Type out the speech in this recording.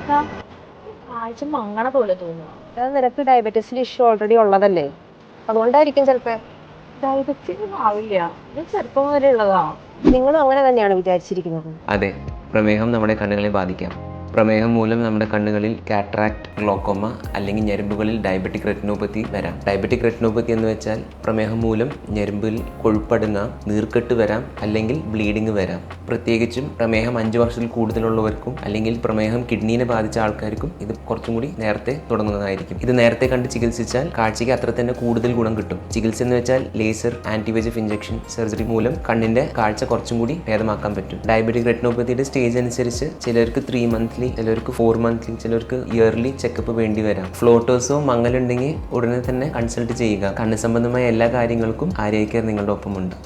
എന്താ കാഴ്ച മങ്ങണ പോലെ തോന്നുന്നു. അത് നിനക്ക് ഡയബറ്റീസിന്റെ ഇഷ്യൂ ഓൾറെഡി ഉള്ളതല്ലേ, അതുകൊണ്ടായിരിക്കും ചിലപ്പോ. ഡയബറ്റീസ് ആവില്ല, ഇത് ചെറുപ്പം മുതലേ ഉള്ളതാ. നിങ്ങളും അങ്ങനെ തന്നെയാണ് വിചാരിച്ചിരിക്കുന്നത്. അതെ, പ്രമേഹം നമ്മുടെ കണ്ണുകളെ ബാധിക്കാം. പ്രമേഹം മൂലം നമ്മുടെ കണ്ണുകളിൽ കാട്രാക്ട്, ഗ്ലോക്കോമ അല്ലെങ്കിൽ ഞരമ്പുകളിൽ ഡയബറ്റിക് റെറ്റിനോപ്പത്തി വരാം. ഡയബറ്റിക് റെറ്റിനോപ്പത്തി എന്ന് വെച്ചാൽ പ്രമേഹം മൂലം ഞരമ്പിൽ കൊഴുപ്പടങ്ങാം, നീർക്കെട്ട് വരാം, അല്ലെങ്കിൽ ബ്ലീഡിങ് വരാം. പ്രത്യേകിച്ചും പ്രമേഹം 5 വർഷത്തിൽ കൂടുതലുള്ളവർക്കും അല്ലെങ്കിൽ പ്രമേഹം കിഡ്നീനെ ബാധിച്ച ആൾക്കാർക്കും ഇത് കുറച്ചും കൂടി നേരത്തെ തുടങ്ങുന്നതായിരിക്കും. ഇത് നേരത്തെ കണ്ട് ചികിത്സിച്ചാൽ കാഴ്ചയ്ക്ക് അത്ര തന്നെ കൂടുതൽ ഗുണം കിട്ടും. ചികിത്സ എന്ന് വെച്ചാൽ ലേസർ, ആന്റിവൈജഫ് ഇഞ്ചക്ഷൻ, സർജറി മൂലം കണ്ണിന്റെ കാഴ്ച കുറച്ചും കൂടി ഭേദമാക്കാൻ പറ്റും. ഡയബറ്റിക് റെറ്റിനോപ്പത്തിയുടെ സ്റ്റേജ് അനുസരിച്ച് ചിലർക്ക് 3 മന്ത്ലി, ചിലർക്ക് 4 മന്ത്ലി, ചിലർക്ക് ഇയർലി ചെക്കപ്പ് വേണ്ടി വരാം. ഫ്ലോട്ടേഴ്സോ മങ്ങലുണ്ടെങ്കിൽ ഉടനെ തന്നെ കൺസൾട്ട് ചെയ്യുക. കണ്ണ് സംബന്ധമായ എല്ലാ കാര്യങ്ങൾക്കും ആര്യ ഐ കെയർ നിങ്ങളുടെ ഒപ്പമുണ്ട്.